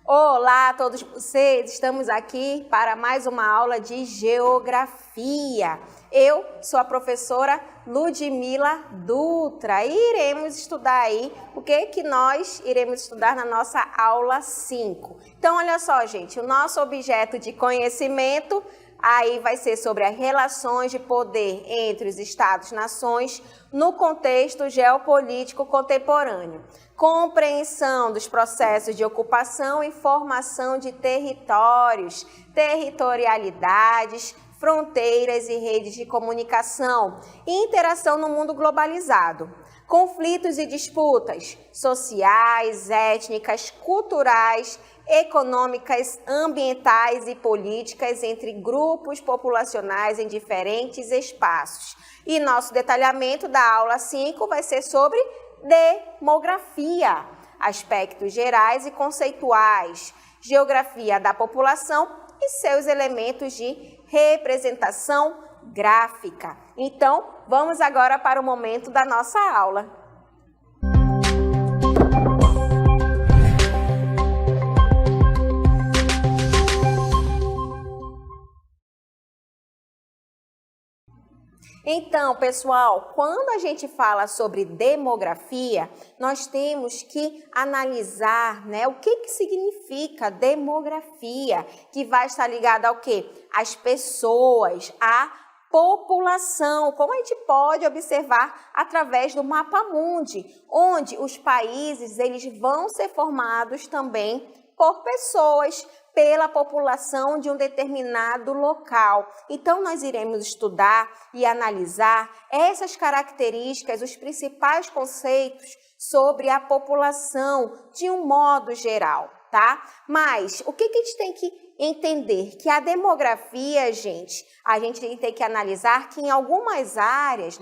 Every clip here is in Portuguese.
Olá a todos vocês, estamos aqui para mais uma aula de Geografia. Eu sou a professora Ludmila Dutra e iremos estudar aí o que nós iremos estudar na nossa aula 5. Então, olha só, gente, o nosso objeto de conhecimento aí vai ser sobre as relações de poder entre os Estados-nações no contexto geopolítico contemporâneo. Compreensão dos processos de ocupação e formação de territórios, territorialidades, fronteiras e redes de comunicação e interação no mundo globalizado. Conflitos e disputas sociais, étnicas, culturais, econômicas, ambientais e políticas entre grupos populacionais em diferentes espaços. E nosso detalhamento da aula 5 vai ser sobre demografia, aspectos gerais e conceituais, geografia da população e seus elementos de representação gráfica. Então, vamos agora para o momento da nossa aula. Então, pessoal, quando a gente fala sobre demografia, nós temos que analisar, o que significa demografia, que vai estar ligada ao quê? Às pessoas, à população, como a gente pode observar através do mapa mundi, onde os países eles vão ser formados também por pessoas, pela população de um determinado local. Então, nós iremos estudar e analisar essas características, os principais conceitos sobre a população de um modo geral, tá? Mas o que a gente tem que entender? Que a demografia, gente tem que analisar que em algumas áreas,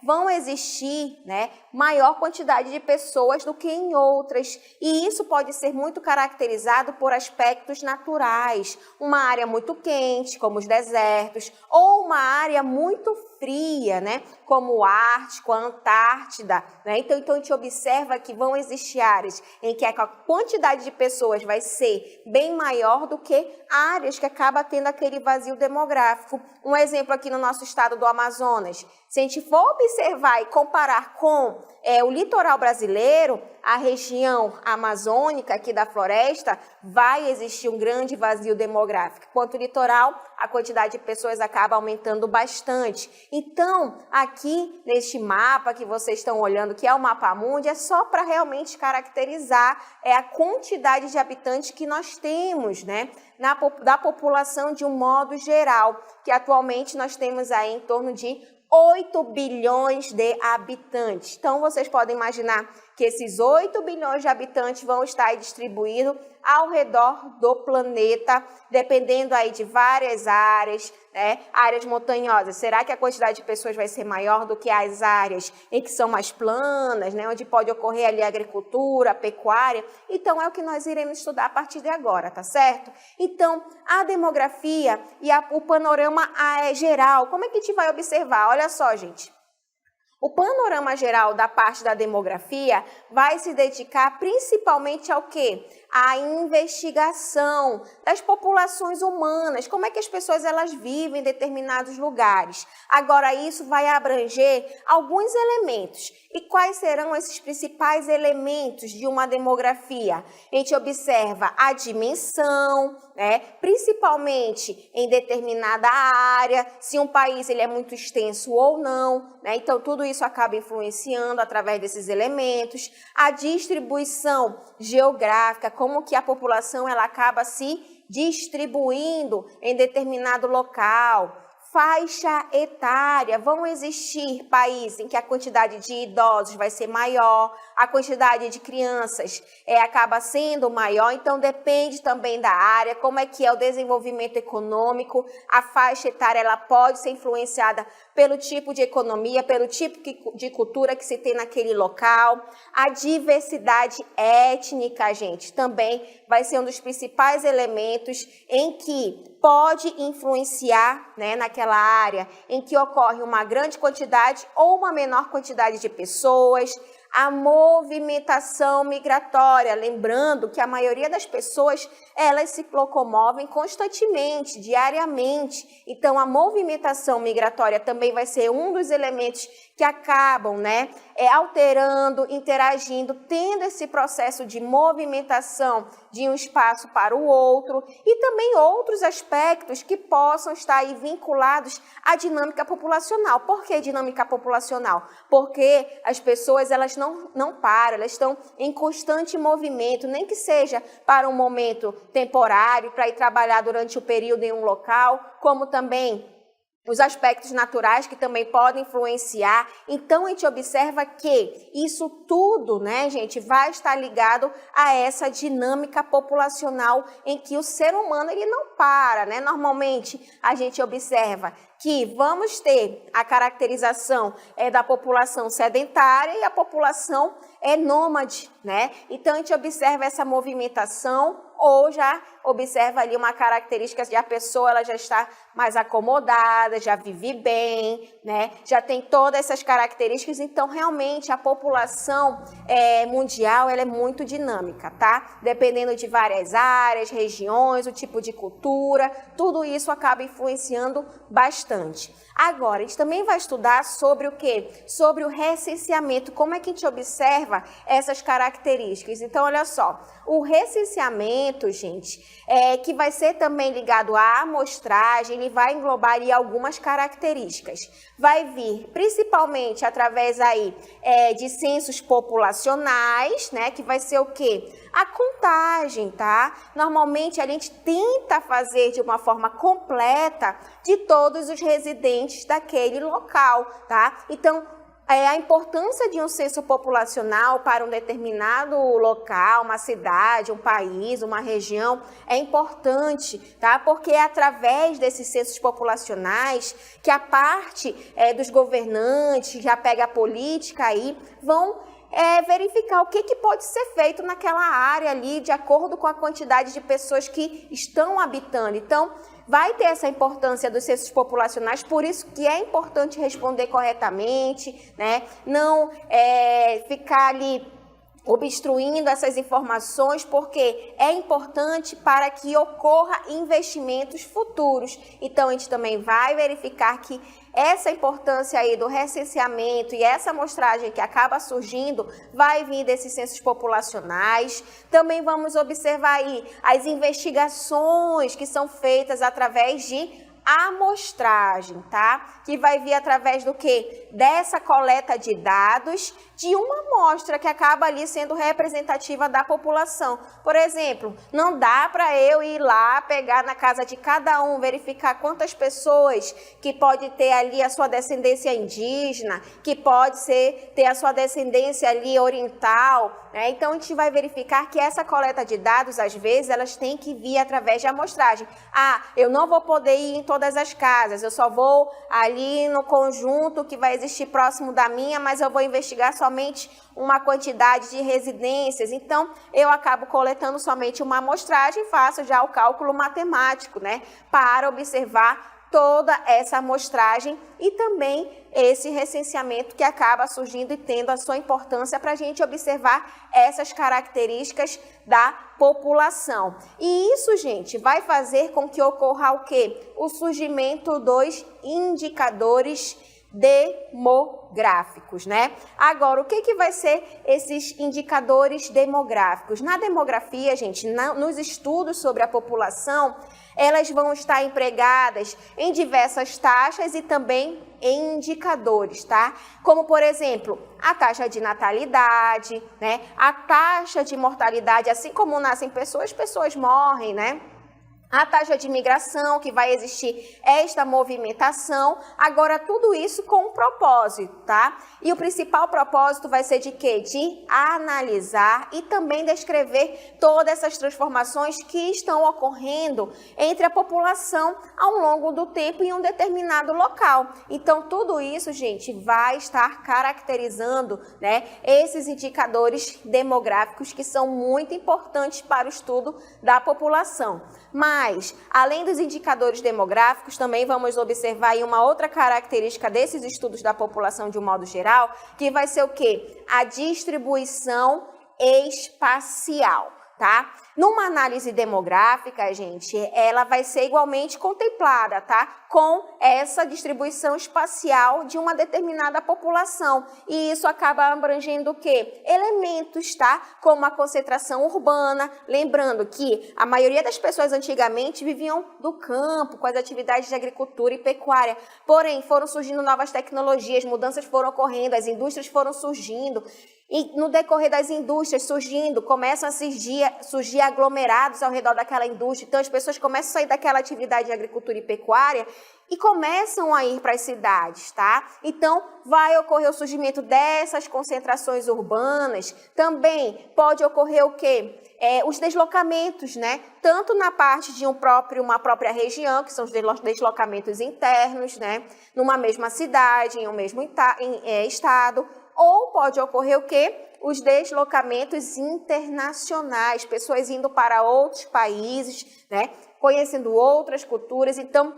vão existir, maior quantidade de pessoas do que em outras. E isso pode ser muito caracterizado por aspectos naturais. Uma área muito quente, como os desertos, ou uma área muito fria, como o Ártico, a Antártida. Então, a gente observa que vão existir áreas em que a quantidade de pessoas vai ser bem maior do que áreas que acabam tendo aquele vazio demográfico. Um exemplo aqui no nosso estado do Amazonas. Se a gente for observar e comparar com o litoral brasileiro, a região amazônica aqui da floresta, vai existir um grande vazio demográfico. Quanto ao litoral, a quantidade de pessoas acaba aumentando bastante. Então, aqui neste mapa que vocês estão olhando, que é o mapa mundi, é só para realmente caracterizar a quantidade de habitantes que nós temos, da população de um modo geral, que atualmente nós temos aí em torno de 8 bilhões de habitantes. Então, vocês podem imaginar que esses 8 bilhões de habitantes vão estar aí distribuídos ao redor do planeta, dependendo aí de várias áreas, áreas montanhosas. Será que a quantidade de pessoas vai ser maior do que as áreas em que são mais planas, onde pode ocorrer ali a agricultura, a pecuária? Então, é o que nós iremos estudar a partir de agora, tá certo? Então, a demografia e o panorama geral, como é que a gente vai observar? Olha só, gente. O panorama geral da parte da demografia vai se dedicar principalmente ao quê? A investigação das populações humanas, como é que as pessoas elas vivem em determinados lugares. Agora, isso vai abranger alguns elementos. E quais serão esses principais elementos de uma demografia? A gente observa a dimensão, principalmente em determinada área, se um país ele é muito extenso ou não, Então, tudo isso acaba influenciando através desses elementos. A distribuição geográfica, como que a população ela acaba se distribuindo em determinado local. Faixa etária, vão existir países em que a quantidade de idosos vai ser maior, a quantidade de crianças acaba sendo maior, então depende também da área, como é que é o desenvolvimento econômico, a faixa etária ela pode ser influenciada pelo tipo de economia, pelo tipo de cultura que se tem naquele local, a diversidade étnica, gente, também vai ser um dos principais elementos em que pode influenciar naquela área em que ocorre uma grande quantidade ou uma menor quantidade de pessoas, a movimentação migratória, lembrando que a maioria das pessoas, elas se locomovem constantemente, diariamente. Então, a movimentação migratória também vai ser um dos elementos que acabam, né, alterando, interagindo, tendo esse processo de movimentação de um espaço para o outro e também outros aspectos que possam estar aí vinculados à dinâmica populacional. Por que dinâmica populacional? Porque as pessoas, elas não param, elas estão em constante movimento, nem que seja para um momento temporário, para ir trabalhar durante o período em um local, como também os aspectos naturais que também podem influenciar. Então, a gente observa que isso tudo, né, gente, vai estar ligado a essa dinâmica populacional em que o ser humano, ele não para, né? Normalmente, a gente observa que vamos ter a caracterização da população sedentária e a população nômade, né? Então, a gente observa essa movimentação ou já observa ali uma característica de a pessoa, ela já está mais acomodada, já vive bem, né? Já tem todas essas características. Então, realmente, a população mundial, ela é muito dinâmica, tá? Dependendo de várias áreas, regiões, o tipo de cultura, tudo isso acaba influenciando bastante. Agora, a gente também vai estudar sobre o quê? Sobre o recenseamento, como é que a gente observa essas características. Então, olha só, o recenseamento, gente, que vai ser também ligado à amostragem, ele vai englobar ali algumas características. Vai vir principalmente através aí de censos populacionais, né, que vai ser o quê? A contagem, tá? Normalmente a gente tenta fazer de uma forma completa de todos os residentes daquele local, tá? Então, a importância de um censo populacional para um determinado local, uma cidade, um país, uma região, é importante, tá? Porque é através desses censos populacionais que a parte dos governantes, que já pega a política aí, vão verificar o que pode ser feito naquela área ali, de acordo com a quantidade de pessoas que estão habitando. Então, vai ter essa importância dos censos populacionais, por isso que é importante responder corretamente, né? Não ficar ali obstruindo essas informações, porque é importante para que ocorra investimentos futuros. Então, a gente também vai verificar que essa importância aí do recenseamento e essa amostragem que acaba surgindo vai vir desses censos populacionais. Também vamos observar aí as investigações que são feitas através de amostragem, tá? Que vai vir através do quê? Dessa coleta de dados de uma amostra que acaba ali sendo representativa da população. Por exemplo, não dá para eu ir lá, pegar na casa de cada um, verificar quantas pessoas que pode ter ali a sua descendência indígena, que pode ter a sua descendência ali oriental, né? Então, a gente vai verificar que essa coleta de dados, às vezes, elas têm que vir através de amostragem. Ah, eu não vou poder ir em todas as casas, eu só vou ali no conjunto que vai existir próximo da minha, mas eu vou investigar somente uma quantidade de residências. Então, eu acabo coletando somente uma amostragem, faço já o cálculo matemático, né, para observar toda essa amostragem e também esse recenseamento que acaba surgindo e tendo a sua importância para a gente observar essas características da população. E isso, gente, vai fazer com que ocorra o quê? O surgimento dos indicadores demográficos, né? Agora, o que vai ser esses indicadores demográficos? Na demografia, gente, nos estudos sobre a população, elas vão estar empregadas em diversas taxas e também em indicadores, tá? Como, por exemplo, a taxa de natalidade, né? A taxa de mortalidade, assim como nascem pessoas, pessoas morrem, né? A taxa de migração, que vai existir esta movimentação. Agora, tudo isso com um propósito, tá? E o principal propósito vai ser de quê? De analisar e também descrever todas essas transformações que estão ocorrendo entre a população ao longo do tempo em um determinado local. Então, tudo isso, gente, vai estar caracterizando, né, esses indicadores demográficos que são muito importantes para o estudo da população. Mas Mas, além dos indicadores demográficos, também vamos observar aí uma outra característica desses estudos da população de um modo geral, que vai ser o quê? A distribuição espacial, tá? Numa análise demográfica, gente, ela vai ser igualmente contemplada, tá? Com essa distribuição espacial de uma determinada população. E isso acaba abrangendo o quê? Elementos, tá? Como a concentração urbana. Lembrando que a maioria das pessoas antigamente viviam do campo, com as atividades de agricultura e pecuária. Porém, foram surgindo novas tecnologias, mudanças foram ocorrendo, as indústrias foram surgindo. E no decorrer das indústrias surgindo, começam a surgir aglomerados ao redor daquela indústria. Então, as pessoas começam a sair daquela atividade de agricultura e pecuária e começam a ir para as cidades, tá? Então, vai ocorrer o surgimento dessas concentrações urbanas. Também pode ocorrer o quê? Os deslocamentos, né? Tanto na parte de uma própria região, que são os deslocamentos internos, né? Numa mesma cidade, em um mesmo estado. Ou pode ocorrer o quê? Os deslocamentos internacionais, pessoas indo para outros países, né? Conhecendo outras culturas. Então,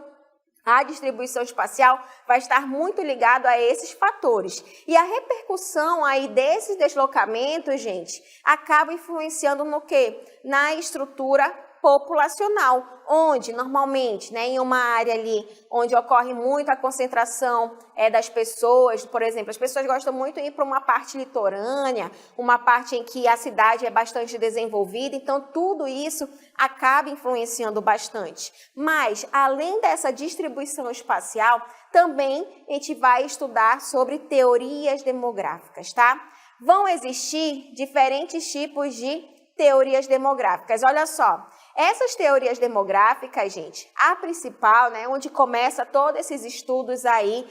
a distribuição espacial vai estar muito ligado a esses fatores. E a repercussão aí desses deslocamentos, gente, acaba influenciando no quê? Na estrutura populacional, onde normalmente, né, em uma área ali onde ocorre muito a concentração das pessoas, por exemplo, as pessoas gostam muito de ir para uma parte litorânea, uma parte em que a cidade é bastante desenvolvida, então tudo isso acaba influenciando bastante. Mas, além dessa distribuição espacial, também a gente vai estudar sobre teorias demográficas, tá? Vão existir diferentes tipos de teorias demográficas. Olha só, essas teorias demográficas, gente, a principal, né, onde começa todos esses estudos aí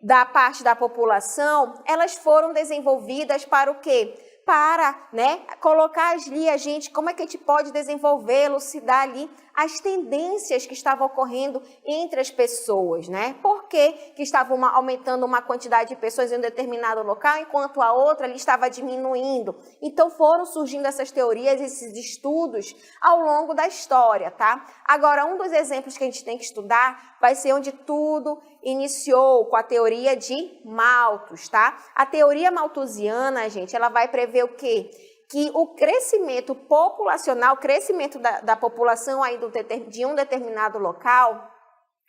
da parte da população, elas foram desenvolvidas para o quê? Para, né, colocar ali a gente, como é que a gente pode desenvolver, elucidar ali as tendências que estavam ocorrendo entre as pessoas, né? Por que estavam aumentando uma quantidade de pessoas em um determinado local, enquanto a outra ali estava diminuindo. Então, foram surgindo essas teorias, esses estudos ao longo da história, tá? Agora, um dos exemplos que a gente tem que estudar vai ser onde tudo iniciou, com a teoria de Malthus, tá? A teoria malthusiana, gente, ela vai prever o quê? Que o crescimento populacional, o crescimento da população aí de um determinado local,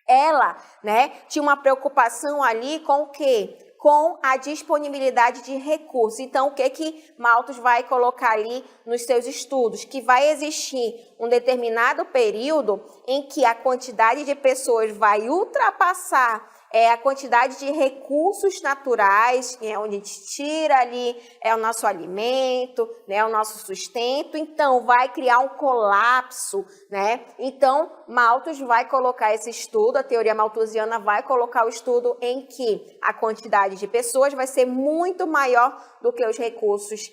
ela, né, tinha uma preocupação ali com o quê? Com a disponibilidade de recursos. Então, o que Malthus vai colocar ali nos seus estudos? Que vai existir um determinado período em que a quantidade de pessoas vai ultrapassar a quantidade de recursos naturais, onde a gente tira ali o nosso alimento, né, o nosso sustento. Então, vai criar um colapso, né? Então, Malthus vai colocar esse estudo, a teoria malthusiana vai colocar o estudo em que a quantidade de pessoas vai ser muito maior do que os recursos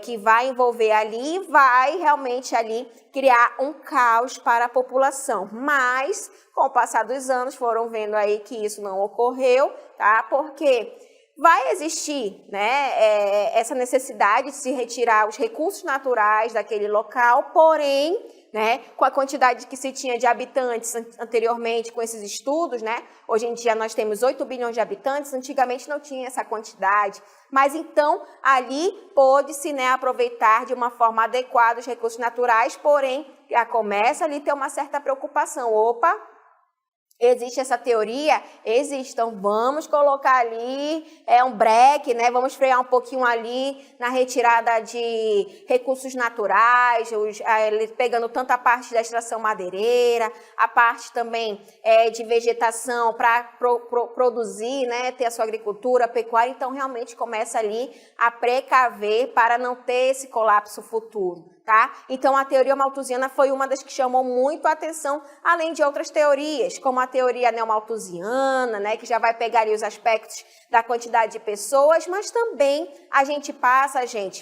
que vai envolver ali e vai realmente ali criar um caos para a população. Mas, com o passar dos anos, foram vendo aí que isso não ocorreu, tá? Porque vai existir, né, essa necessidade de se retirar os recursos naturais daquele local, porém, né, com a quantidade que se tinha de habitantes anteriormente com esses estudos, né, hoje em dia nós temos 8 bilhões de habitantes, antigamente não tinha essa quantidade, mas então ali pôde-se, né, aproveitar de uma forma adequada os recursos naturais, porém já começa ali a ter uma certa preocupação, opa, existe essa teoria? Existe. Então, vamos colocar ali um break, né? Vamos frear um pouquinho ali na retirada de recursos naturais, pegando tanto a parte da extração madeireira, a parte também de vegetação para produzir, né? Ter a sua agricultura, a pecuária. Então, realmente começa ali a precaver para não ter esse colapso futuro. Tá? Então, a teoria malthusiana foi uma das que chamou muito a atenção, além de outras teorias, como a teoria neomalthusiana, né, que já vai pegar ali os aspectos da quantidade de pessoas, mas também a gente passa,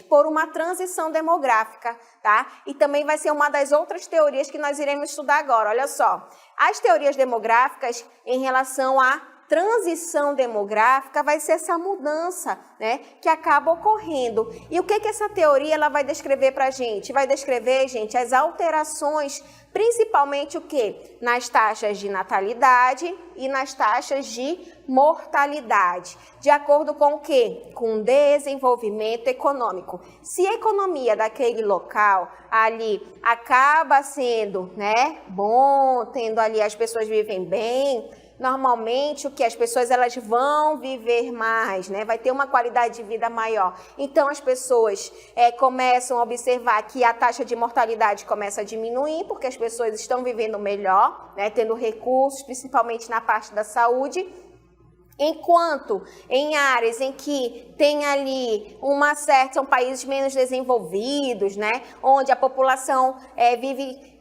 por uma transição demográfica, tá? E também vai ser uma das outras teorias que nós iremos estudar agora. Olha só, as teorias demográficas em relação à transição demográfica vai ser essa mudança, né, que acaba ocorrendo. E o que essa teoria ela vai descrever para a gente? Vai descrever, gente, as alterações, principalmente o quê? Nas taxas de natalidade e nas taxas de mortalidade. De acordo com o quê? Com o desenvolvimento econômico. Se a economia daquele local ali acaba sendo, né, bom, tendo ali as pessoas vivem bem, normalmente o que as pessoas elas vão viver mais, né? Vai ter uma qualidade de vida maior. Então as pessoas começam a observar que a taxa de mortalidade começa a diminuir porque as pessoas estão vivendo melhor, né? Tendo recursos, principalmente na parte da saúde. Enquanto em áreas em que tem ali são países menos desenvolvidos, né? Onde a população vive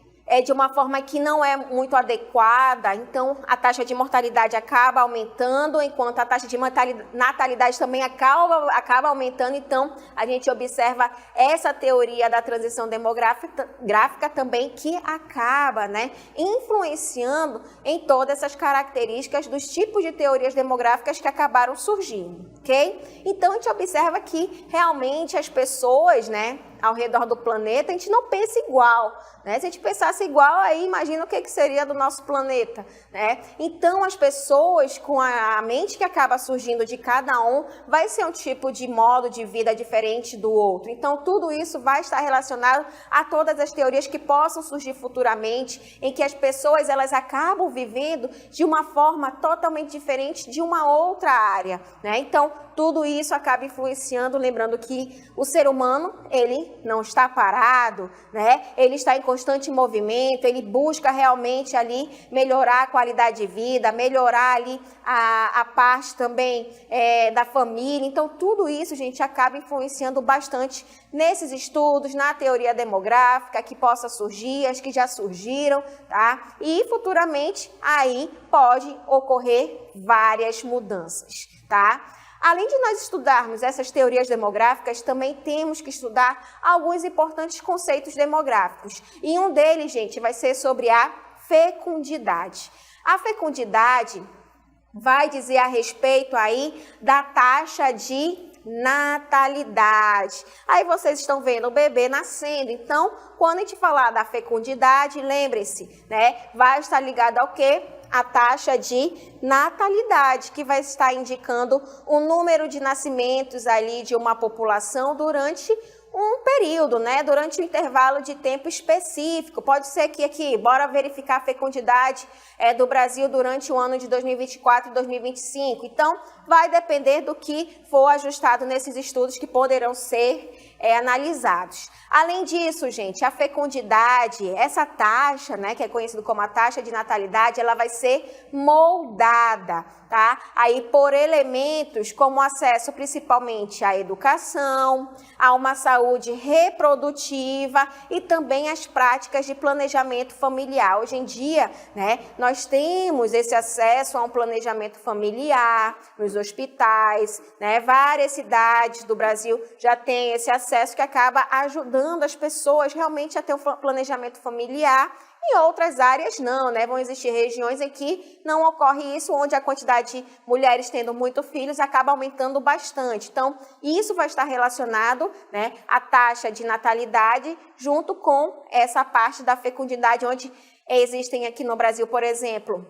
de uma forma que não é muito adequada, então a taxa de mortalidade acaba aumentando, enquanto a taxa de natalidade também acaba aumentando. Então a gente observa essa teoria da transição demográfica também que acaba, né, influenciando em todas essas características dos tipos de teorias demográficas que acabaram surgindo, ok? Então a gente observa que realmente as pessoas, né, ao redor do planeta, a gente não pensa igual, né? Se a gente pensasse igual, aí imagina o que seria do nosso planeta, né? Então, as pessoas com a mente que acaba surgindo de cada um, vai ser um tipo de modo de vida diferente do outro. Então, tudo isso vai estar relacionado a todas as teorias que possam surgir futuramente, em que as pessoas elas acabam vivendo de uma forma totalmente diferente de uma outra área, né? Então, tudo isso acaba influenciando, lembrando que o ser humano, ele não está parado, né? Ele está em constante movimento, ele busca realmente ali melhorar a qualidade de vida, melhorar ali a parte também da família. Então, tudo isso, gente, acaba influenciando bastante nesses estudos, na teoria demográfica que possa surgir, as que já surgiram, tá? E futuramente aí pode ocorrer várias mudanças, tá? Além de nós estudarmos essas teorias demográficas, também temos que estudar alguns importantes conceitos demográficos. E um deles, gente, vai ser sobre a fecundidade. A fecundidade vai dizer a respeito aí da taxa de natalidade. Aí vocês estão vendo o bebê nascendo. Então, quando a gente falar da fecundidade, lembrem-se, né? Vai estar ligado ao quê? A taxa de natalidade, que vai estar indicando o número de nascimentos ali de uma população durante um período, né? Durante um intervalo de tempo específico. Pode ser que aqui, bora verificar a fecundidade do Brasil durante o ano de 2024 e 2025. Então, vai depender do que for ajustado nesses estudos que poderão ser analisados. Além disso, gente, a fecundidade, essa taxa, né, que é conhecida como a taxa de natalidade, ela vai ser moldada, tá? Aí por elementos como acesso principalmente à educação, a uma saúde reprodutiva e também as práticas de planejamento familiar. Hoje em dia, né, nós temos esse acesso a um planejamento familiar nos hospitais, né? Várias cidades do Brasil já têm esse acesso que acaba ajudando as pessoas realmente a ter um planejamento familiar. Em outras áreas não, né? Vão existir regiões em que não ocorre isso, onde a quantidade de mulheres tendo muitos filhos acaba aumentando bastante. Então, isso vai estar relacionado, né, à taxa de natalidade junto com essa parte da fecundidade, onde existem aqui no Brasil, por exemplo,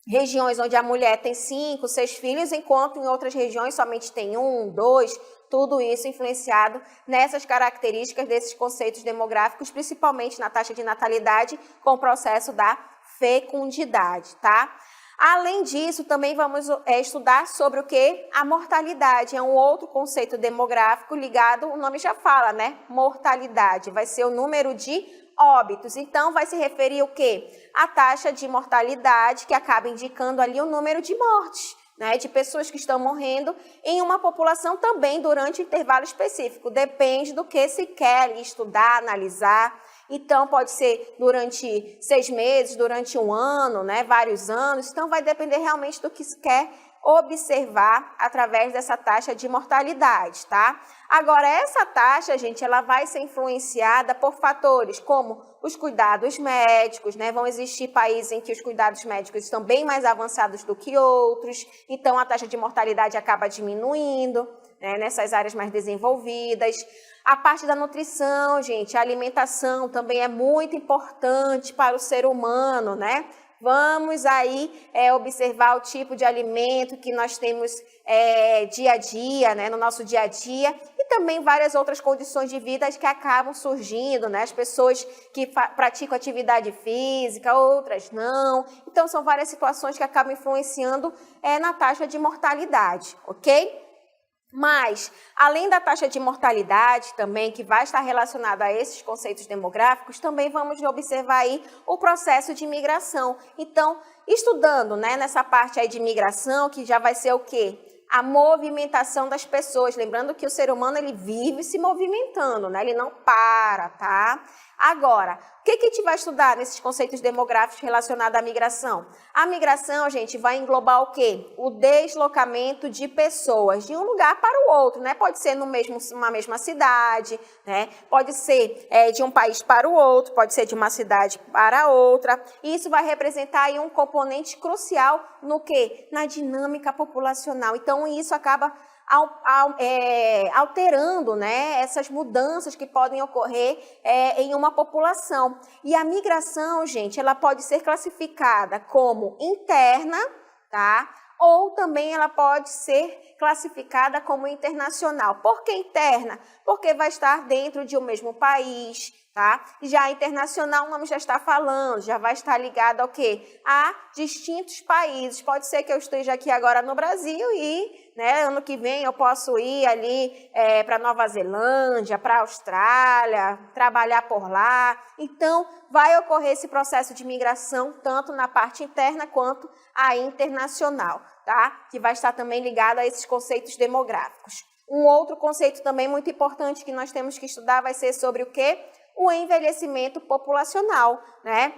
regiões onde a mulher tem 5, 6 filhos, enquanto em outras regiões somente tem 1, 2, tudo isso influenciado nessas características desses conceitos demográficos, principalmente na taxa de natalidade com o processo da fecundidade, tá? Além disso, também vamos estudar sobre o que? A mortalidade. É um outro conceito demográfico ligado, o nome já fala, né? Mortalidade. Vai ser o número de óbitos. Então, vai se referir o quê? A taxa de mortalidade, que acaba indicando ali o número de mortes, né, de pessoas que estão morrendo em uma população também durante um intervalo específico. Depende do que se quer estudar, analisar. Então, pode ser durante 6 meses, durante um ano, né, vários anos. Então, vai depender realmente do que se quer observar através dessa taxa de mortalidade, tá? Agora, essa taxa, gente, ela vai ser influenciada por fatores como os cuidados médicos, né? Vão existir países em que os cuidados médicos estão bem mais avançados do que outros, então a taxa de mortalidade acaba diminuindo, né, nessas áreas mais desenvolvidas. A parte da nutrição, gente, a alimentação também é muito importante para o ser humano, né? Vamos aí observar o tipo de alimento que nós temos dia a dia, né, no nosso dia a dia, e também várias outras condições de vida que acabam surgindo, né? As pessoas que praticam atividade física, outras não. Então, são várias situações que acabam influenciando na taxa de mortalidade, ok? Mas, além da taxa de mortalidade também, que vai estar relacionada a esses conceitos demográficos, também vamos observar aí o processo de migração. Então, estudando, né, nessa parte aí de migração, que já vai ser o quê? A movimentação das pessoas. Lembrando que o ser humano, ele vive se movimentando, né? Ele não para, tá? Agora, o que a gente vai estudar nesses conceitos demográficos relacionados à migração? A migração, gente, vai englobar o quê? O deslocamento de pessoas de um lugar para o outro, né? Pode ser numa mesma cidade, né? Pode ser de um país para o outro, pode ser de uma cidade para outra. E isso vai representar aí um componente crucial no quê? Na dinâmica populacional. Então, isso acaba alterando, né, essas mudanças que podem ocorrer em uma população. E a migração, gente, ela pode ser classificada como interna, tá? Ou também ela pode ser classificada como internacional. Por que interna? Porque vai estar dentro de um mesmo país, tá? Já a internacional, o nome já está falando, já vai estar ligado ao quê? A distintos países. Pode ser que eu esteja aqui agora no Brasil e, né, ano que vem eu posso ir ali para Nova Zelândia, para a Austrália, trabalhar por lá. Então, vai ocorrer esse processo de migração tanto na parte interna quanto a internacional, tá? Que vai estar também ligado a esses conceitos demográficos. Um outro conceito também muito importante que nós temos que estudar vai ser sobre o quê? O envelhecimento populacional, né?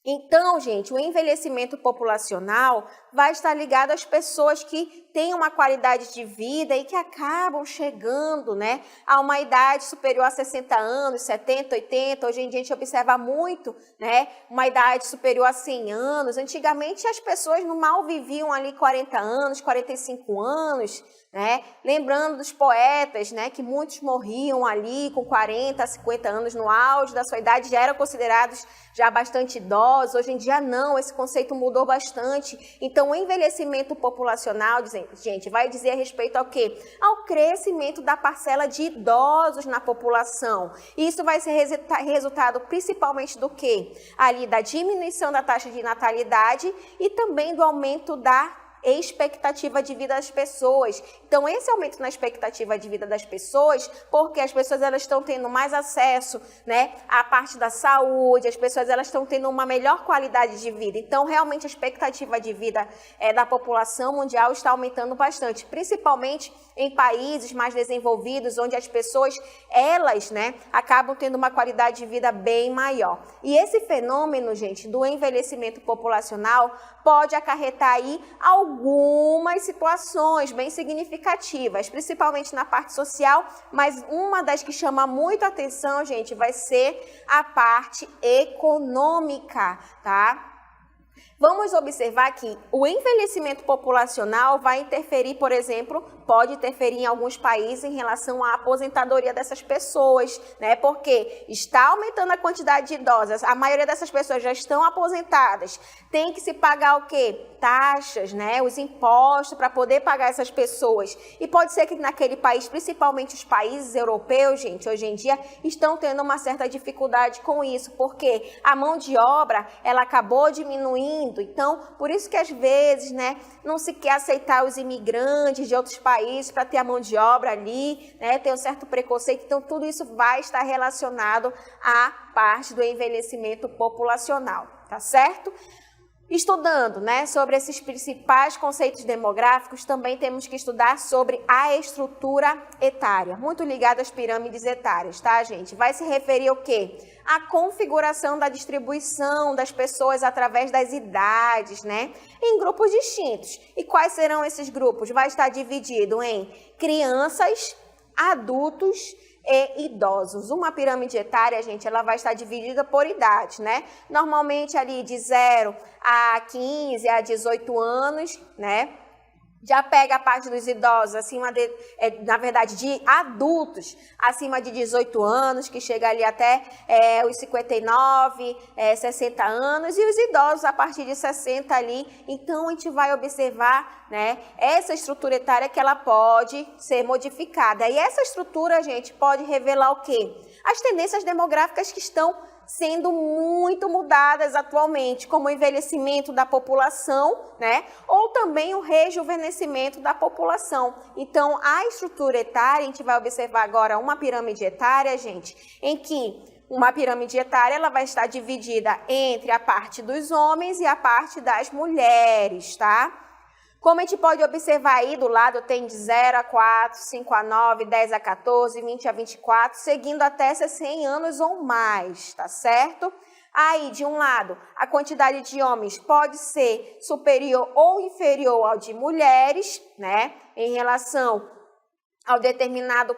Então, gente, o envelhecimento populacional vai estar ligado às pessoas que têm uma qualidade de vida e que acabam chegando, né, a uma idade superior a 60 anos, 70, 80. Hoje em dia a gente observa muito, né, uma idade superior a 100 anos. Antigamente as pessoas no mal viviam ali 40 anos, 45 anos, né? Lembrando dos poetas, né, que muitos morriam ali com 40, 50 anos no auge da sua idade, já eram considerados já bastante idosos. Hoje em dia não, esse conceito mudou bastante. Então, o envelhecimento populacional, gente, vai dizer a respeito ao quê? Ao crescimento da parcela de idosos na população. Isso vai ser resultado principalmente do quê? Ali da diminuição da taxa de natalidade e também do aumento da expectativa de vida das pessoas. Então, esse aumento na expectativa de vida das pessoas, porque as pessoas elas estão tendo mais acesso, né, à parte da saúde, as pessoas elas estão tendo uma melhor qualidade de vida. Então, realmente, a expectativa de vida da população mundial está aumentando bastante, principalmente em países mais desenvolvidos, onde as pessoas, elas, né, acabam tendo uma qualidade de vida bem maior. E esse fenômeno, gente, do envelhecimento populacional pode acarretar aí algumas situações bem significativas, principalmente na parte social, mas uma das que chama muito a atenção, gente, vai ser a parte econômica, tá? Vamos observar que o envelhecimento populacional vai interferir, por exemplo, pode interferir em alguns países em relação à aposentadoria dessas pessoas, né? Porque está aumentando a quantidade de idosas, a maioria dessas pessoas já estão aposentadas, tem que se pagar o quê? Taxas, né? Os impostos para poder pagar essas pessoas. E pode ser que naquele país, principalmente os países europeus, gente, hoje em dia, estão tendo uma certa dificuldade com isso, porque a mão de obra, ela acabou diminuindo. Então, por isso que às vezes, né, não se quer aceitar os imigrantes de outros países para ter a mão de obra ali, né, tem um certo preconceito. Então, tudo isso vai estar relacionado à parte do envelhecimento populacional, tá certo? Estudando, né, sobre esses principais conceitos demográficos, também temos que estudar sobre a estrutura etária, muito ligada às pirâmides etárias, tá, gente? Vai se referir ao quê? A configuração da distribuição das pessoas através das idades, né, em grupos distintos. E quais serão esses grupos? Vai estar dividido em crianças, adultos e idosos. Uma pirâmide etária, gente, ela vai estar dividida por idade, né? Normalmente ali de 0 a 15 a 18 anos, né? Já pega a parte dos idosos, na verdade, de adultos acima de 18 anos, que chega ali até os 59, 60 anos, e os idosos a partir de 60 ali. Então, a gente vai observar, né, essa estrutura etária que ela pode ser modificada. E essa estrutura, gente, pode revelar o quê? As tendências demográficas que estão sendo muito mudadas atualmente, como o envelhecimento da população, né? Ou também o rejuvenescimento da população. Então, a estrutura etária, a gente vai observar agora uma pirâmide etária, gente, em que uma pirâmide etária ela vai estar dividida entre a parte dos homens e a parte das mulheres, tá? Como a gente pode observar aí, do lado tem de 0 a 4, 5 a 9, 10 a 14, 20 a 24, seguindo até 100 anos ou mais, tá certo? Aí, de um lado, a quantidade de homens pode ser superior ou inferior ao de mulheres, né? Em relação ao determinado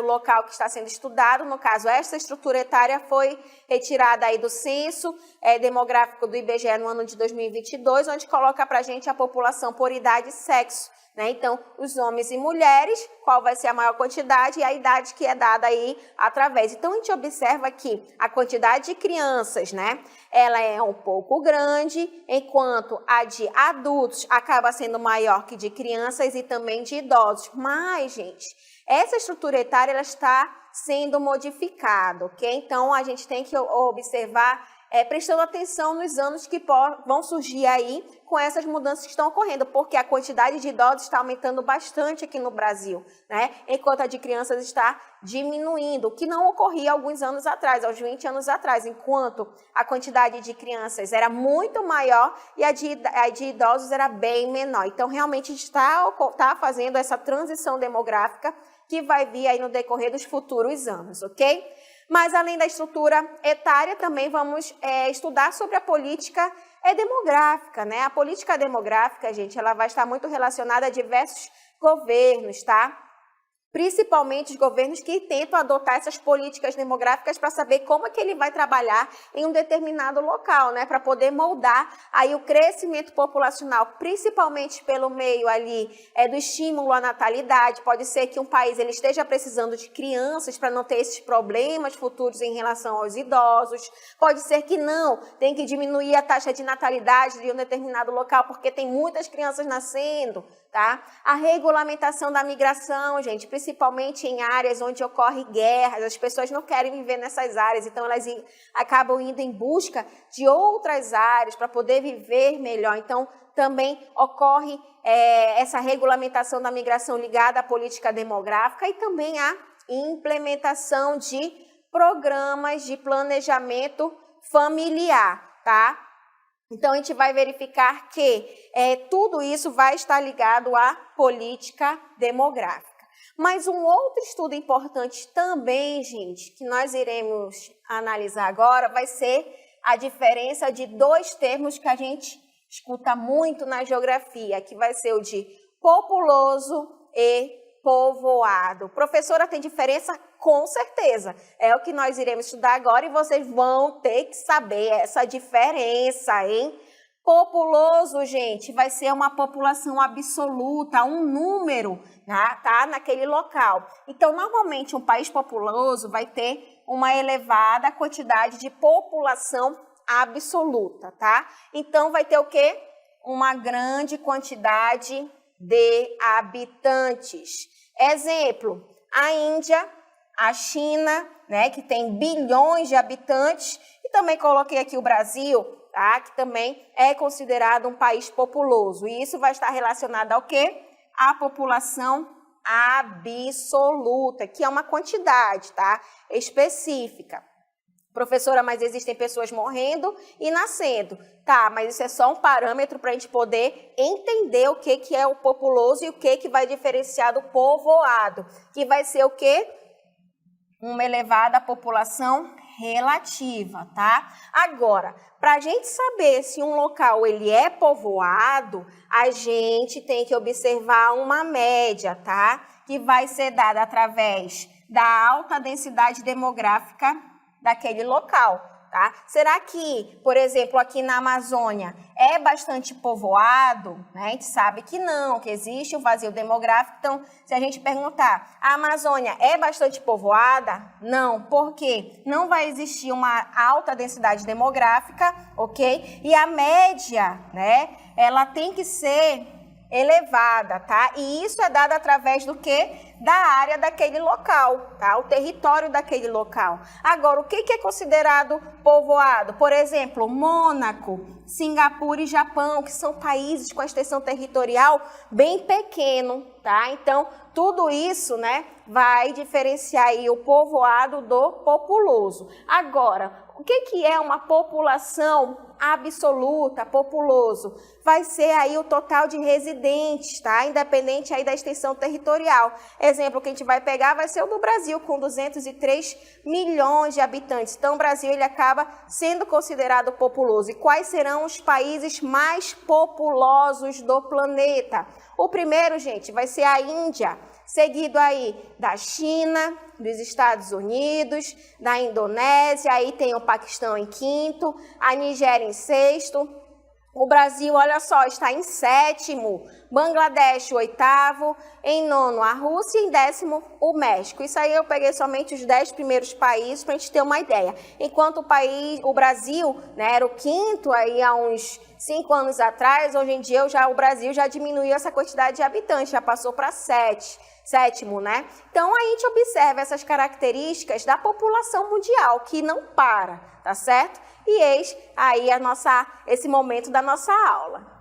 local que está sendo estudado. No caso, essa estrutura etária foi retirada aí do censo demográfico do IBGE no ano de 2022, onde coloca para a gente a população por idade e sexo, né? Então, os homens e mulheres, qual vai ser a maior quantidade e a idade que é dada aí através. Então, a gente observa que a quantidade de crianças, né, ela é um pouco grande, enquanto a de adultos acaba sendo maior que de crianças e também de idosos. Mas, gente, essa estrutura etária ela está sendo modificada, ok? Então, a gente tem que observar, prestando atenção nos anos que vão surgir aí com essas mudanças que estão ocorrendo, porque a quantidade de idosos está aumentando bastante aqui no Brasil, né? Enquanto a de crianças está diminuindo, o que não ocorria alguns anos atrás, aos 20 anos atrás, enquanto a quantidade de crianças era muito maior e a de idosos era bem menor. Então, realmente está fazendo essa transição demográfica que vai vir aí no decorrer dos futuros anos, ok? Mas, além da estrutura etária, também vamos estudar sobre a política demográfica, né? A política demográfica, gente, ela vai estar muito relacionada a diversos governos, tá? Principalmente os governos que tentam adotar essas políticas demográficas para saber como é que ele vai trabalhar em um determinado local, né? Para poder moldar aí o crescimento populacional, principalmente pelo meio ali do estímulo à natalidade. Pode ser que um país ele esteja precisando de crianças para não ter esses problemas futuros em relação aos idosos. Pode ser que não, tem que diminuir a taxa de natalidade de um determinado local porque tem muitas crianças nascendo, tá? A regulamentação da migração, gente, principalmente em áreas onde ocorre guerras, as pessoas não querem viver nessas áreas, então elas acabam indo em busca de outras áreas para poder viver melhor. Então, também ocorre essa regulamentação da migração ligada à política demográfica e também a implementação de programas de planejamento familiar, tá? Então, a gente vai verificar que tudo isso vai estar ligado à política demográfica. Mas um outro estudo importante também, gente, que nós iremos analisar agora, vai ser a diferença de dois termos que a gente escuta muito na geografia, que vai ser o de populoso e povoado. Professora, tem diferença? Com certeza. É o que nós iremos estudar agora e vocês vão ter que saber essa diferença, hein? Populoso, gente, vai ser uma população absoluta, um número, né, tá, naquele local. Então, normalmente, um país populoso vai ter uma elevada quantidade de população absoluta, tá? Então, vai ter o quê? Uma grande quantidade de habitantes. Exemplo, a Índia, a China, né, que tem bilhões de habitantes, e também coloquei aqui o Brasil, tá, que também é considerado um país populoso. E isso vai estar relacionado ao quê? À população absoluta, que é uma quantidade, tá, específica. Professora, mas existem pessoas morrendo e nascendo. Tá, mas isso é só um parâmetro para a gente poder entender o que é o populoso e o que vai diferenciar do povoado, que vai ser o quê? Uma elevada população relativa, tá? Agora, para a gente saber se um local ele é povoado, a gente tem que observar uma média, tá? Que vai ser dada através da alta densidade demográfica daquele local, tá? Será que, por exemplo, aqui na Amazônia é bastante povoado? Né? A gente sabe que não, que existe um vazio demográfico. Então, se a gente perguntar, a Amazônia é bastante povoada? Não, porque não vai existir uma alta densidade demográfica, ok? E a média, né, ela tem que ser elevada, tá? E isso é dado através do quê? Da área daquele local, tá? O território daquele local. Agora, o que é considerado povoado? Por exemplo, Mônaco, Singapura e Japão, que são países com a extensão territorial bem pequeno, tá? Então, tudo isso, né, vai diferenciar aí o povoado do populoso. Agora, o que é uma população absoluta, populoso? Vai ser aí o total de residentes, tá? Independente aí da extensão territorial. Exemplo que a gente vai pegar vai ser o do Brasil, com 203 milhões de habitantes. Então, o Brasil ele acaba sendo considerado populoso. E quais serão os países mais populosos do planeta? O primeiro, gente, vai ser a Índia, seguido aí da China, dos Estados Unidos, da Indonésia, aí tem o Paquistão em quinto, a Nigéria em sexto, o Brasil, olha só, está em sétimo, Bangladesh oitavo, em nono a Rússia e em décimo o México. Isso aí eu peguei somente os 10 primeiros países para a gente ter uma ideia. Enquanto o Brasil, né, era o quinto aí há uns 5 anos atrás, hoje em dia o Brasil já diminuiu essa quantidade de habitantes, já passou para sétimo, né? Então, a gente observa essas características da população mundial, que não para, tá certo? E eis aí esse momento da nossa aula.